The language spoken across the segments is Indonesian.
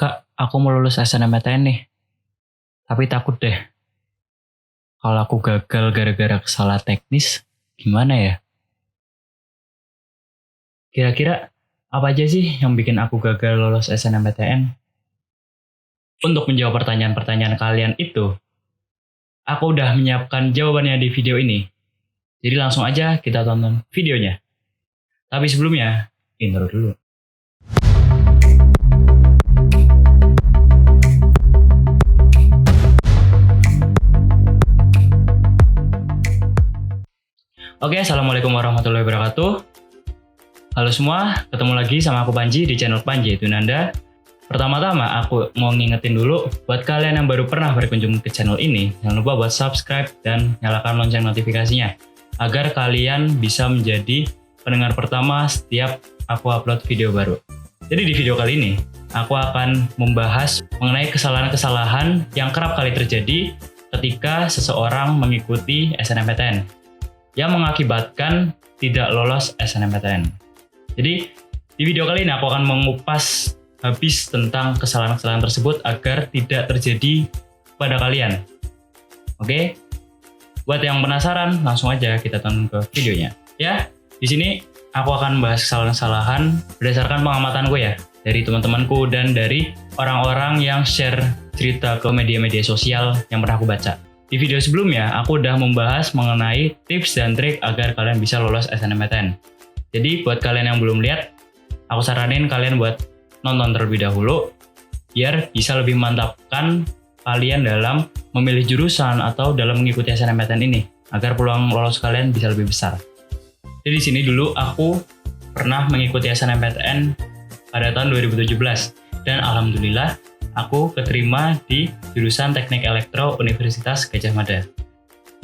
Kak, aku mau lulus SNMPTN nih, tapi takut deh kalau aku gagal gara-gara kesalahan teknis, gimana ya? Kira-kira apa aja sih yang bikin aku gagal lulus SNMPTN? Untuk menjawab pertanyaan-pertanyaan kalian itu, aku udah menyiapkan jawabannya di video ini. Jadi langsung aja kita tonton videonya. Tapi sebelumnya, intro dulu. Oke, assalamualaikum warahmatullahi wabarakatuh. Halo semua, ketemu lagi sama aku Panji di channel Panji Tunanda. Pertama-tama aku mau ngingetin dulu buat kalian yang baru pernah berkunjung ke channel ini, jangan lupa buat subscribe dan nyalakan lonceng notifikasinya agar kalian bisa menjadi pendengar pertama setiap aku upload video baru. Jadi di video kali ini aku akan membahas mengenai kesalahan-kesalahan yang kerap kali terjadi ketika seseorang mengikuti SNMPTN yang mengakibatkan tidak lolos SNMPTN. Jadi di video kali ini aku akan mengupas habis tentang kesalahan-kesalahan tersebut agar tidak terjadi pada kalian. Oke? Buat yang penasaran, langsung aja kita tonton ke videonya. Ya, di sini aku akan membahas kesalahan-kesalahan berdasarkan pengamatanku ya, dari teman-temanku dan dari orang-orang yang share cerita ke media-media sosial yang pernah aku baca. Di video sebelumnya, aku udah membahas mengenai tips dan trik agar kalian bisa lolos SNMPTN. Jadi buat kalian yang belum lihat, aku saranin kalian buat nonton terlebih dahulu, biar bisa lebih mantapkan kalian dalam memilih jurusan atau dalam mengikuti SNMPTN ini, agar peluang lolos kalian bisa lebih besar. Jadi di sini dulu aku pernah mengikuti SNMPTN pada tahun 2017, dan alhamdulillah aku keterima di jurusan Teknik Elektro Universitas Gadjah Mada.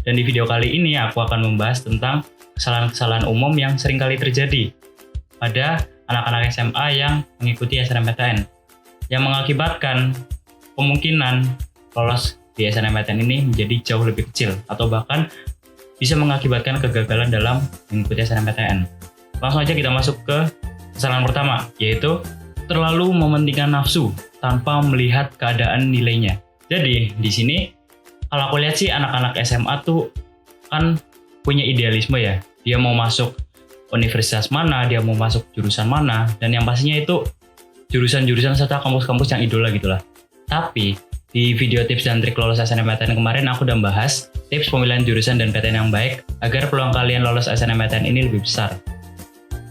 Dan di video kali ini aku akan membahas tentang kesalahan-kesalahan umum yang sering kali terjadi pada anak-anak SMA yang mengikuti SNMPTN, yang mengakibatkan kemungkinan lolos di SNMPTN ini menjadi jauh lebih kecil, atau bahkan bisa mengakibatkan kegagalan dalam mengikuti SNMPTN. Langsung aja kita masuk ke kesalahan pertama, yaitu terlalu mementingkan nafsu tanpa melihat keadaan nilainya. Jadi di sini kalau aku lihat sih anak-anak SMA tuh kan punya idealisme ya. Dia mau masuk universitas mana, dia mau masuk jurusan mana, dan yang pastinya itu jurusan-jurusan serta kampus-kampus yang idola gitulah. Tapi di video tips dan trik lolos SNMPTN kemarin aku udah bahas tips pemilihan jurusan dan PTN yang baik agar peluang kalian lolos SNMPTN ini lebih besar.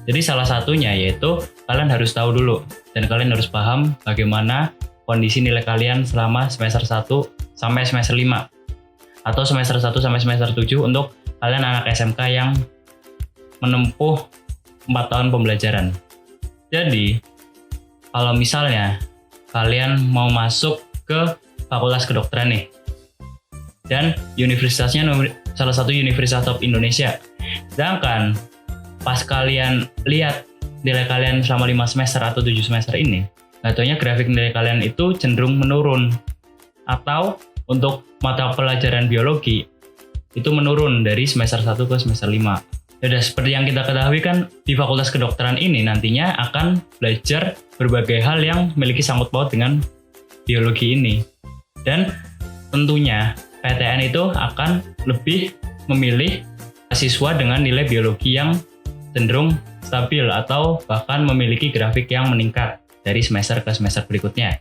Jadi salah satunya yaitu kalian harus tahu dulu dan kalian harus paham bagaimana kondisi nilai kalian selama semester 1 sampai semester 5 atau semester 1 sampai semester 7 untuk kalian anak SMK yang menempuh 4 tahun pembelajaran. Jadi kalau misalnya kalian mau masuk ke fakultas kedokteran nih dan universitasnya salah satu universitas top Indonesia, sedangkan pas kalian lihat nilai kalian selama 5 semester atau 7 semester ini, katanya grafik nilai kalian itu cenderung menurun. Atau untuk mata pelajaran biologi, itu menurun dari semester 1 ke semester 5. Yaudah, seperti yang kita ketahui kan, di fakultas kedokteran ini nantinya akan belajar berbagai hal yang memiliki sangkut paut dengan biologi ini. Dan tentunya PTN itu akan lebih memilih siswa dengan nilai biologi yang cenderung stabil atau bahkan memiliki grafik yang meningkat dari semester ke semester berikutnya.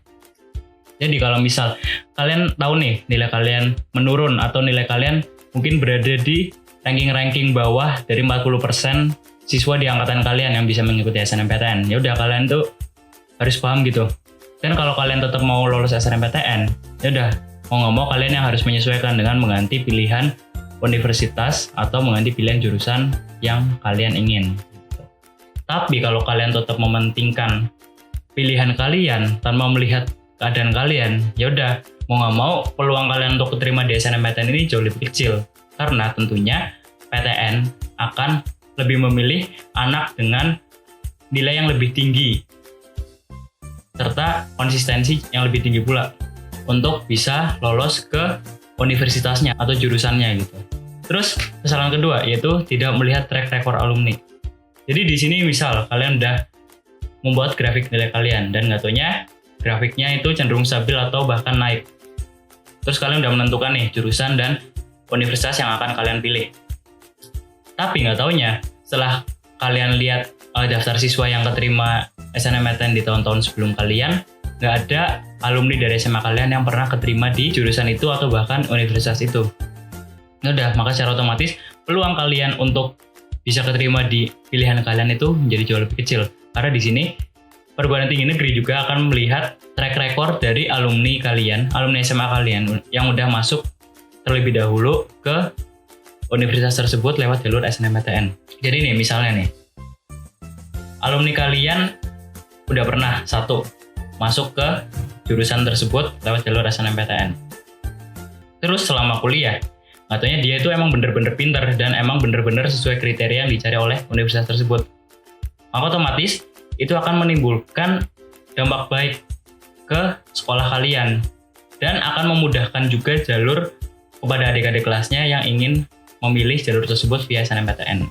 Jadi kalau misal kalian tahu nih nilai kalian menurun atau nilai kalian mungkin berada di ranking-ranking bawah dari 40% siswa di angkatan kalian yang bisa mengikuti SNMPTN, ya udah kalian tuh harus paham gitu. Dan kalau kalian tetap mau lolos SNMPTN, ya udah mau nggak mau kalian yang harus menyesuaikan dengan mengganti pilihan universitas atau mengganti pilihan jurusan yang kalian ingin. Tapi kalau kalian tetap mementingkan pilihan kalian tanpa melihat keadaan kalian, ya udah mau nggak mau peluang kalian untuk keterima di SNMPTN ini jauh lebih kecil, karena tentunya PTN akan lebih memilih anak dengan nilai yang lebih tinggi serta konsistensi yang lebih tinggi pula untuk bisa lolos ke universitasnya atau jurusannya gitu. Terus kesalahan kedua yaitu tidak melihat track record alumni. Jadi di sini misal kalian udah membuat grafik nilai kalian dan nggak taunya grafiknya itu cenderung stabil atau bahkan naik. Terus kalian udah menentukan nih jurusan dan universitas yang akan kalian pilih. Tapi nggak taunya, setelah kalian lihat daftar siswa yang keterima SNMPTN di tahun-tahun sebelum kalian, nggak ada alumni dari SMA kalian yang pernah keterima di jurusan itu atau bahkan universitas itu. Udah, maka secara otomatis peluang kalian untuk bisa keterima di pilihan kalian itu menjadi jauh lebih kecil. Karena di sini perguruan tinggi negeri juga akan melihat track record dari alumni kalian, alumni SMA kalian yang udah masuk terlebih dahulu ke universitas tersebut lewat jalur SNMPTN. Jadi nih misalnya nih, alumni kalian udah pernah masuk ke jurusan tersebut lewat jalur SNMPTN. Terus selama kuliah, katanya dia itu emang bener-bener pinter dan emang bener-bener sesuai kriteria yang dicari oleh universitas tersebut. Maka otomatis itu akan menimbulkan dampak baik ke sekolah kalian dan akan memudahkan juga jalur kepada adik-adik kelasnya yang ingin memilih jalur tersebut via SNMPTN.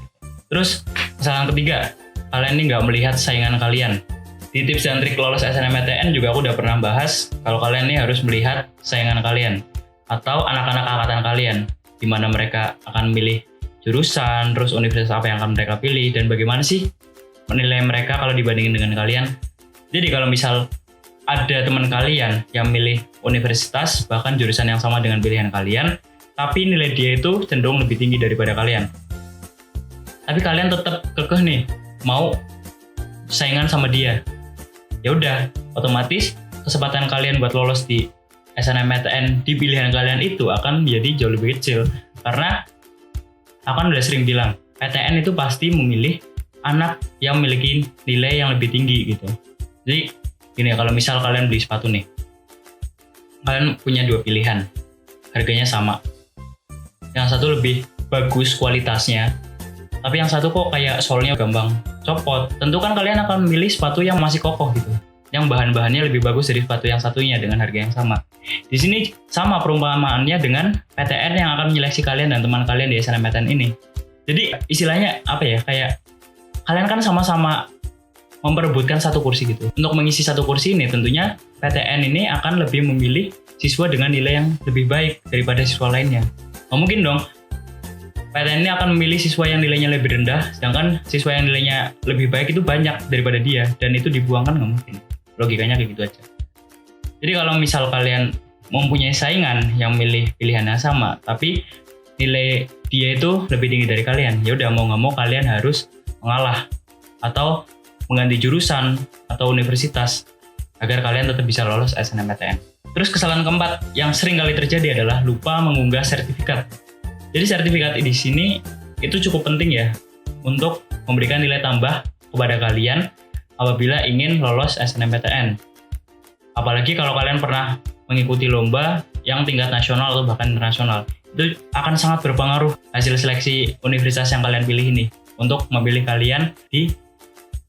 Terus kesalahan ketiga, kalian ini nggak melihat saingan kalian. Di tips dan trik lolos SNMPTN juga aku udah pernah bahas kalau kalian ini harus melihat saingan kalian atau anak-anak angkatan kalian, di mana mereka akan memilih jurusan, terus universitas apa yang akan mereka pilih, dan bagaimana sih menilai mereka kalau dibandingin dengan kalian. Jadi kalau misal ada teman kalian yang milih universitas bahkan jurusan yang sama dengan pilihan kalian, tapi nilai dia itu cenderung lebih tinggi daripada kalian, tapi kalian tetap kekeh nih mau saingan sama dia, ya udah otomatis kesempatan kalian buat lolos di SNMPTN di pilihan kalian itu akan menjadi jauh lebih kecil. Karena aku kan udah sering bilang, PTN itu pasti memilih anak yang memiliki nilai yang lebih tinggi gitu. Jadi gini, kalau misal kalian beli sepatu nih, kalian punya dua pilihan, harganya sama. Yang satu lebih bagus kualitasnya, tapi yang satu kok kayak solnya gampang copot. Tentu kan kalian akan memilih sepatu yang masih kokoh gitu, yang bahan-bahannya lebih bagus dari sepatu yang satunya dengan harga yang sama. Di sini sama perumpamaannya dengan PTN yang akan menyeleksi kalian dan teman kalian di SNMPTN ini. Jadi istilahnya apa ya, kayak kalian kan sama-sama memperebutkan satu kursi gitu. Untuk mengisi satu kursi ini tentunya PTN ini akan lebih memilih siswa dengan nilai yang lebih baik daripada siswa lainnya. Nggak mungkin dong PTN ini akan memilih siswa yang nilainya lebih rendah, sedangkan siswa yang nilainya lebih baik itu banyak daripada dia, dan itu dibuangkan nggak mungkin. Logikanya kayak gitu aja. Jadi kalau misal kalian mempunyai saingan yang milih pilihan yang sama, tapi nilai dia itu lebih tinggi dari kalian, ya udah mau nggak mau kalian harus mengalah atau mengganti jurusan atau universitas agar kalian tetap bisa lolos SNMPTN. Terus kesalahan keempat yang sering kali terjadi adalah lupa mengunggah sertifikat. Jadi sertifikat di sini itu cukup penting ya untuk memberikan nilai tambah kepada kalian apabila ingin lolos SNMPTN. Apalagi kalau kalian pernah mengikuti lomba yang tingkat nasional atau bahkan internasional. Itu akan sangat berpengaruh hasil seleksi universitas yang kalian pilih ini untuk memilih kalian di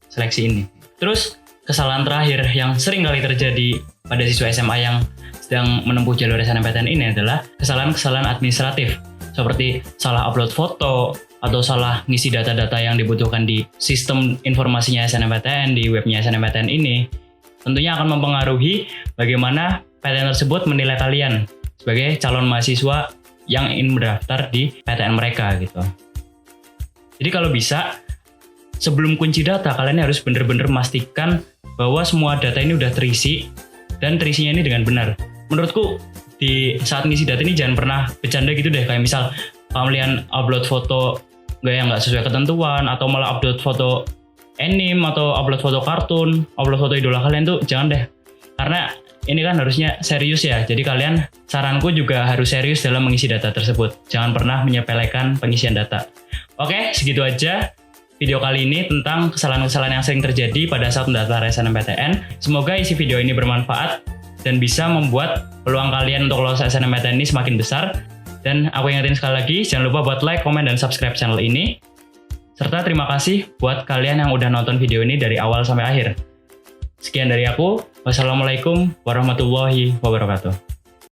seleksi ini. Terus kesalahan terakhir yang sering kali terjadi pada siswa SMA yang sedang menempuh jalur SNMPTN ini adalah kesalahan-kesalahan administratif, seperti salah upload foto atau salah ngisi data-data yang dibutuhkan di sistem informasinya SNMPTN, di webnya SNMPTN ini. Tentunya akan mempengaruhi bagaimana PTN tersebut menilai kalian sebagai calon mahasiswa yang ingin mendaftar di PTN mereka gitu. Jadi kalau bisa, sebelum kunci data, kalian harus benar-benar memastikan bahwa semua data ini udah terisi dan terisinya ini dengan benar. Menurutku di saat ngisi data ini jangan pernah bercanda gitu deh, kayak misal kalian upload foto yang nggak sesuai ketentuan, atau malah upload foto anime, atau upload foto kartun, upload foto idola kalian tuh jangan deh. Karena ini kan harusnya serius ya, jadi kalian, saranku juga harus serius dalam mengisi data tersebut. Jangan pernah menyepelekan pengisian data. Oke, segitu aja video kali ini tentang kesalahan-kesalahan yang sering terjadi pada saat mendaftar SNMPTN. Semoga isi video ini bermanfaat dan bisa membuat peluang kalian untuk lolos SNMPTN ini semakin besar. Dan aku ingetin sekali lagi, jangan lupa buat like, komen, dan subscribe channel ini. Serta terima kasih buat kalian yang udah nonton video ini dari awal sampai akhir. Sekian dari aku. Wassalamualaikum warahmatullahi wabarakatuh.